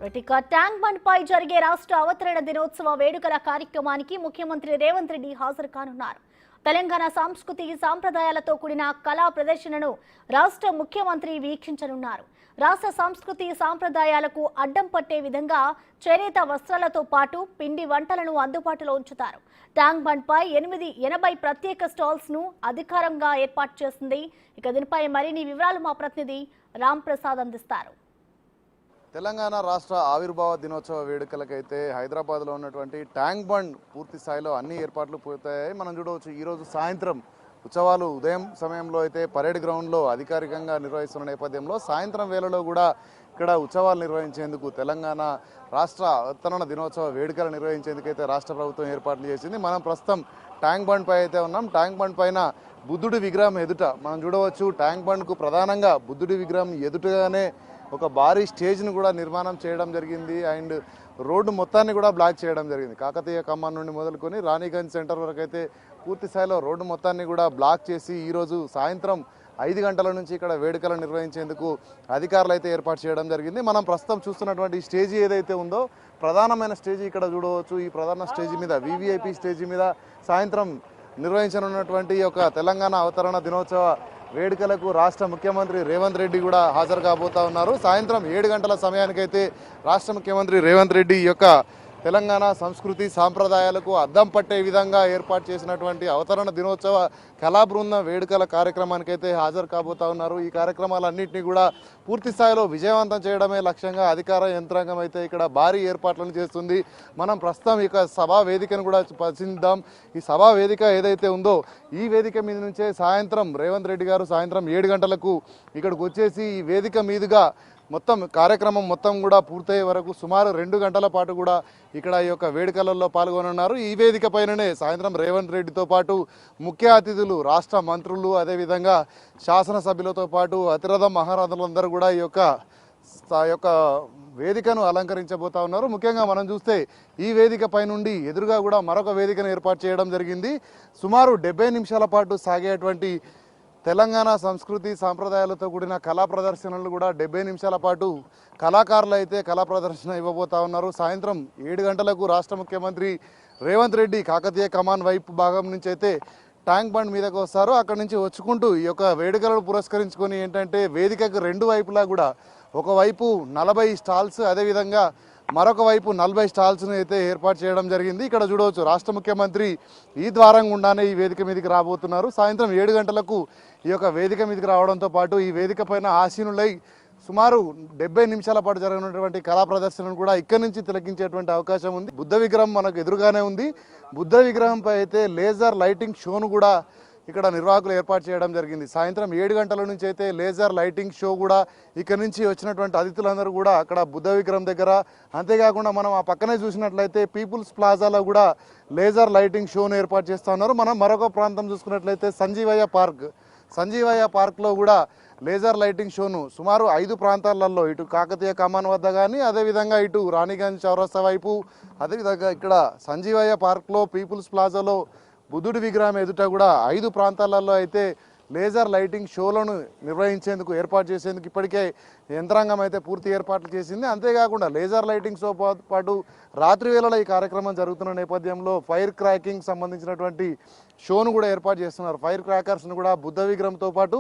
ఇక tank bund పై జరిగే రాష్ట్ర అవతరణ దినోత్సవ వేడుకల కార్యక్రమానికి ముఖ్యమంత్రి రేవంత్ రెడ్డి హాజరు కానున్నారు. తెలంగాణ సంస్కృతి సాంప్రదాయాలతో కూడిన కళా ప్రదర్శనను రాష్ట్ర ముఖ్యమంత్రి వీక్షించనున్నారు. రాష్ట్ర సంస్కృతి సాంప్రదాయాలకు అడ్డం పట్టే విధంగా చేనేత వస్త్రాలతో పాటు పిండి వంటలను అందుబాటులో ఉంచుతారు. ట్యాంక్ బండ్ పై 80 ప్రత్యేక స్టాల్స్ ను అధికారంగా ఏర్పాటు చేసింది. ఇక దీనిపై మరిన్ని వివరాలు మా ప్రతినిధి రామ్ ప్రసాద్ అందిస్తారు. తెలంగాణ రాష్ట్ర ఆవిర్భావ దినోత్సవ వేడుకలకైతే హైదరాబాద్లో ఉన్నటువంటి ట్యాంక్ బండ్ పూర్తి స్థాయిలో అన్ని ఏర్పాట్లు పూర్తయ్యాయి. మనం చూడవచ్చు ఈరోజు సాయంత్రం ఉత్సవాలు ఉదయం సమయంలో అయితే పరేడ్ గ్రౌండ్లో అధికారికంగా నిర్వహిస్తున్న నేపథ్యంలో సాయంత్రం వేళలో కూడా ఇక్కడ ఉత్సవాలు నిర్వహించేందుకు తెలంగాణ రాష్ట్ర అవతరణ దినోత్సవ వేడుకలు నిర్వహించేందుకైతే రాష్ట్ర ప్రభుత్వం ఏర్పాట్లు చేసింది. మనం ప్రస్తుతం ట్యాంక్ బండ్ పై అయితే ఉన్నాం. ట్యాంక్ బండ్ పైన బుద్ధుడి విగ్రహం ఎదుట మనం చూడవచ్చు. ట్యాంక్ బండ్కు ప్రధానంగా బుద్ధుడి విగ్రహం ఎదుటగానే ఒక భారీ స్టేజ్ను కూడా నిర్మాణం చేయడం జరిగింది. అండ్ రోడ్డు మొత్తాన్ని కూడా బ్లాక్ చేయడం జరిగింది. కాకతీయ కమాన్ నుండి మొదలుకొని రాణిగంజ్ సెంటర్ వరకు అయితే పూర్తి స్థాయిలో రోడ్డు మొత్తాన్ని కూడా బ్లాక్ చేసి ఈరోజు సాయంత్రం 5 గంటల నుంచి ఇక్కడ వేడుకలు నిర్వహించేందుకు అధికారులు అయితే ఏర్పాటు చేయడం జరిగింది. మనం ప్రస్తుతం చూస్తున్నటువంటి స్టేజీ ఏదైతే ఉందో ప్రధానమైన స్టేజీ ఇక్కడ చూడవచ్చు. ఈ ప్రధాన స్టేజీ మీద వివిఐపి స్టేజీ మీద సాయంత్రం నిర్వహించనున్నటువంటి ఒక తెలంగాణ అవతరణ దినోత్సవ వేడుకలకు రాష్ట్ర ముఖ్యమంత్రి రేవంత్ రెడ్డి కూడా హాజరు కాబోతా ఉన్నారు. సాయంత్రం 7 గంటల సమయానికైతే రాష్ట్ర ముఖ్యమంత్రి రేవంత్ రెడ్డి ఈ యొక్క తెలంగాణ సంస్కృతి సాంప్రదాయాలకు అద్దం పట్టే విధంగా ఏర్పాటు చేసినటువంటి అవతరణ దినోత్సవ కళా బృందం వేడుకల కార్యక్రమానికైతే హాజరు కాబోతా ఉన్నారు. ఈ కార్యక్రమాలన్నింటినీ కూడా పూర్తి స్థాయిలో విజయవంతం చేయడమే లక్ష్యంగా అధికార యంత్రాంగం అయితే ఇక్కడ భారీ ఏర్పాట్లను చేస్తుంది. మనం ప్రస్తుతం ఇక సభా వేదికను కూడా పరిశీలిద్దాం. ఈ సభా వేదిక ఏదైతే ఉందో ఈ వేదిక మీద నుంచే సాయంత్రం రేవంత్ రెడ్డి గారు సాయంత్రం 7 గంటలకు ఇక్కడికి వచ్చేసి ఈ వేదిక మీదుగా మొత్తం కార్యక్రమం మొత్తం కూడా పూర్తయ్యే వరకు సుమారు 2 గంటల పాటు కూడా ఇక్కడ ఈ యొక్క వేడుకలలో పాల్గొనున్నారు. ఈ వేదిక పైననే సాయంత్రం రేవంత్ రెడ్డితో పాటు ముఖ్య అతిథులు రాష్ట్ర మంత్రులు అదేవిధంగా శాసనసభ్యులతో పాటు అతిరథ మహారథులందరూ కూడా ఈ యొక్క వేదికను అలంకరించబోతా ఉన్నారు. ముఖ్యంగా మనం చూస్తే ఈ వేదిక పై నుండి ఎదురుగా కూడా మరొక వేదికను ఏర్పాటు చేయడం జరిగింది. సుమారు 70 నిమిషాల పాటు సాగేటువంటి తెలంగాణ సంస్కృతి సాంప్రదాయాలతో కూడిన కళా ప్రదర్శనలు కూడా 70 నిమిషాల పాటు కళాకారులు అయితే కళా ప్రదర్శన ఇవ్వబోతా ఉన్నారు. సాయంత్రం 7 గంటలకు రాష్ట్ర ముఖ్యమంత్రి రేవంత్ రెడ్డి కాకతీయ కమాన్ వైపు భాగం నుంచి అయితే ట్యాంక్ బండ్ మీదకు వస్తారు. అక్కడి నుంచి వచ్చుకుంటూ ఈ యొక్క వేడుకలను పురస్కరించుకొని ఏంటంటే వేదికకు 2 వైపులా కూడా ఒకవైపు 40 స్టాల్స్ అదేవిధంగా మరొక వైపు 40 స్టాల్స్ను అయితే ఏర్పాటు చేయడం జరిగింది. ఇక్కడ చూడవచ్చు రాష్ట్ర ముఖ్యమంత్రి ఈ ద్వారం గుండానే ఈ వేదిక మీదకి రాబోతున్నారు. సాయంత్రం 7 గంటలకు ఈ యొక్క వేదిక మీదకి రావడంతో పాటు ఈ వేదిక పైన ఆసీనులై సుమారు 70 నిమిషాల పాటు జరిగినటువంటి కళా ప్రదర్శనను కూడా ఇక్కడి నుంచి తిలకించేటువంటి అవకాశం ఉంది. బుద్ధ విగ్రహం మనకు ఎదురుగానే ఉంది. బుద్ధ విగ్రహంపై అయితే లేజర్ లైటింగ్ షోను కూడా ఇక్కడ నిర్వాహకులు ఏర్పాటు చేయడం జరిగింది. సాయంత్రం 7 గంటల నుంచి అయితే లేజర్ లైటింగ్ షో కూడా ఇక్కడ నుంచి వచ్చినటువంటి అతిథులందరూ కూడా అక్కడ బుద్ధ విగ్రహం దగ్గర, అంతేకాకుండా మనం ఆ పక్కనే చూసినట్లయితే పీపుల్స్ ప్లాజాలో కూడా లేజర్ లైటింగ్ షోను ఏర్పాటు చేస్తూ ఉన్నారు. మనం మరొక ప్రాంతం చూసుకున్నట్లయితే సంజీవయ్య పార్క్లో కూడా లేజర్ లైటింగ్ షోను సుమారు 5 ప్రాంతాలలో ఇటు కాకతీయ కమాన్ వద్ద కానీ అదేవిధంగా ఇటు రాణిగంజ్ చౌరస్తా వైపు అదేవిధంగా ఇక్కడ సంజీవయ్య పార్క్లో పీపుల్స్ ప్లాజాలో బుద్ధుడి విగ్రహం ఎదుట కూడా 5 ప్రాంతాలలో అయితే లేజర్ లైటింగ్ షోలను నిర్వహించేందుకు ఏర్పాటు చేసేందుకు ఇప్పటికే యంత్రాంగం అయితే పూర్తి ఏర్పాట్లు చేసింది. అంతేకాకుండా లేజర్ లైటింగ్ షో పాటు రాత్రి వేళలో ఈ కార్యక్రమం జరుగుతున్న నేపథ్యంలో ఫైర్ క్రాకింగ్ సంబంధించినటువంటి షోను కూడా ఏర్పాటు చేస్తున్నారు. ఫైర్ క్రాకర్స్ను కూడా బుద్ధ విగ్రహంతో పాటు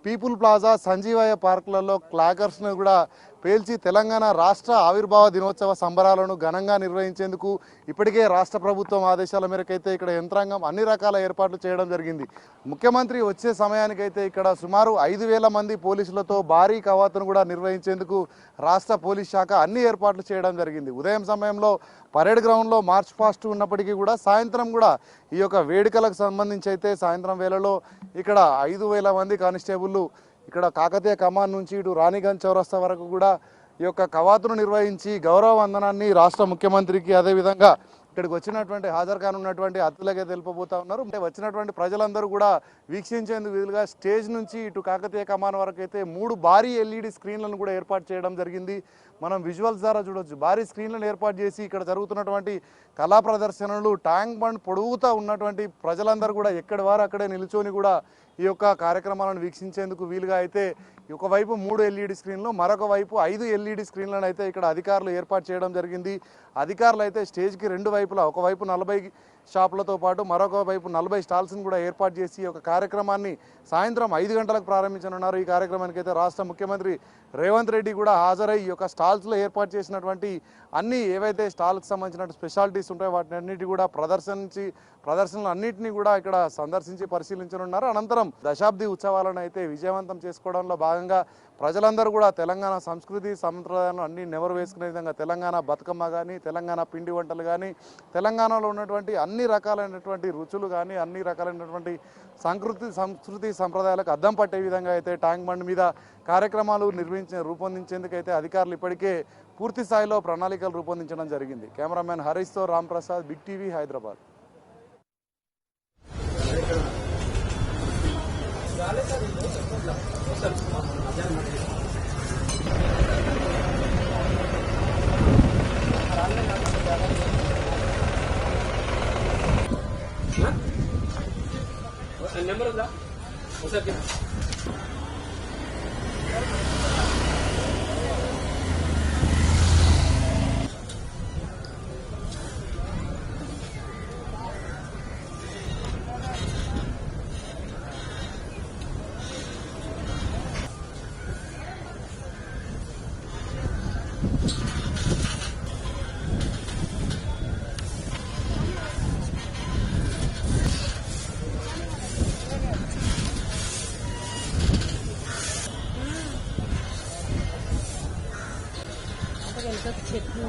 పీపుల్ ప్లాజా సంజీవయ్య పార్కులలో క్రాకర్స్ను కూడా పేల్చి తెలంగాణ రాష్ట్ర ఆవిర్భావ దినోత్సవ సంబరాలను ఘనంగా నిర్వహించేందుకు ఇప్పటికే రాష్ట్ర ప్రభుత్వం ఆదేశాల మేరకైతే ఇక్కడ యంత్రాంగం అన్ని రకాల ఏర్పాట్లు చేయడం జరిగింది. ముఖ్యమంత్రి వచ్చే సమయానికైతే ఇక్కడ సుమారు 5,000 మంది పోలీసులతో భారీ కవాతును కూడా నిర్వహించేందుకు రాష్ట్ర పోలీస్ శాఖ అన్ని ఏర్పాట్లు చేయడం జరిగింది. ఉదయం సమయంలో పరేడ్ గ్రౌండ్లో మార్చ్ పాస్ట్ ఉన్నప్పటికీ కూడా సాయంత్రం కూడా ఈ యొక్క వేడుకలకు సంబంధించి అయితే సాయంత్రం వేళలో ఇక్కడ 5,000 మంది కానిస్టేబుళ్ళు ఇక్కడ కాకతీయ కమాన్ నుంచి ఇటు రాణిగంజ్ చౌరస్తా వరకు కూడా ఈ యొక్క కవాతును నిర్వహించి గౌరవ వందనాన్ని రాష్ట్ర ముఖ్యమంత్రికి అదేవిధంగా ఇక్కడికి వచ్చినటువంటి హాజరు కానున్నటువంటి అతిథులకే తెలుపబోతా ఉన్నారు. అంటే వచ్చినటువంటి ప్రజలందరూ కూడా వీక్షించేందుకు వీలుగా స్టేజ్ నుంచి ఇటు కాకతీయ కమాన్ వరకు అయితే 3 భారీ LED స్క్రీన్లను కూడా ఏర్పాటు చేయడం జరిగింది. మనం విజువల్స్ ద్వారా చూడొచ్చు. భారీ స్క్రీన్లను ఏర్పాటు చేసి ఇక్కడ జరుగుతున్నటువంటి కళా ప్రదర్శనలు, ట్యాంక్ బండ్ పొడుగుతా ఉన్నటువంటి ప్రజలందరూ కూడా ఎక్కడి వారు అక్కడే నిల్చొని కూడా ఈ యొక్క కార్యక్రమాలను వీక్షించేందుకు వీలుగా అయితే ఒకవైపు 3 LED స్క్రీన్లు, మరొక వైపు 5 LED స్క్రీన్లను అయితే ఇక్కడ అధికారులు ఏర్పాటు చేయడం జరిగింది. అధికారులు అయితే స్టేజ్కి 2 వైపులా, ఒకవైపు 40 షాపులతో పాటు మరొక వైపు 40 స్టాల్స్ను కూడా ఏర్పాటు చేసి ఒక కార్యక్రమాన్ని సాయంత్రం 5 గంటలకు ప్రారంభించనున్నారు. ఈ కార్యక్రమానికి అయితే రాష్ట్ర ముఖ్యమంత్రి రేవంత్ రెడ్డి కూడా హాజరై ఈ యొక్క స్టాల్స్లో ఏర్పాటు చేసినటువంటి అన్ని ఏవైతే స్టాల్కి సంబంధించిన స్పెషాలిటీస్ ఉంటాయో వాటిని అన్నిటి కూడా ప్రదర్శనలు అన్నింటినీ కూడా ఇక్కడ సందర్శించి పరిశీలించనున్నారు. అనంతరం దశాబ్ది ఉత్సవాలను అయితే విజయవంతం చేసుకోవడంలో భాగంగా ప్రజలందరూ కూడా తెలంగాణ సంస్కృతి సంప్రదాయాలను అన్ని నెవరు వేసుకునే విధంగా తెలంగాణ బతుకమ్మ కానీ, తెలంగాణ పిండి వంటలు కానీ, తెలంగాణలో ఉన్నటువంటి అన్ని రకాలైనటువంటి రుచులు కానీ, అన్ని రకాలైనటువంటి సంస్కృతి సంప్రదాయాలకు అద్దం పట్టే విధంగా అయితే ట్యాంక్ బండ్ మీద కార్యక్రమాలు రూపొందించేందుకైతే అధికారులు ఇప్పటికే పూర్తి స్థాయిలో ప్రణాళికలు రూపొందించడం జరిగింది. కెమెరామెన్ హరీష్తో Ram Prasad, Big TV, Hyderabad. Number ఉందా ఒకసారి చెట్లు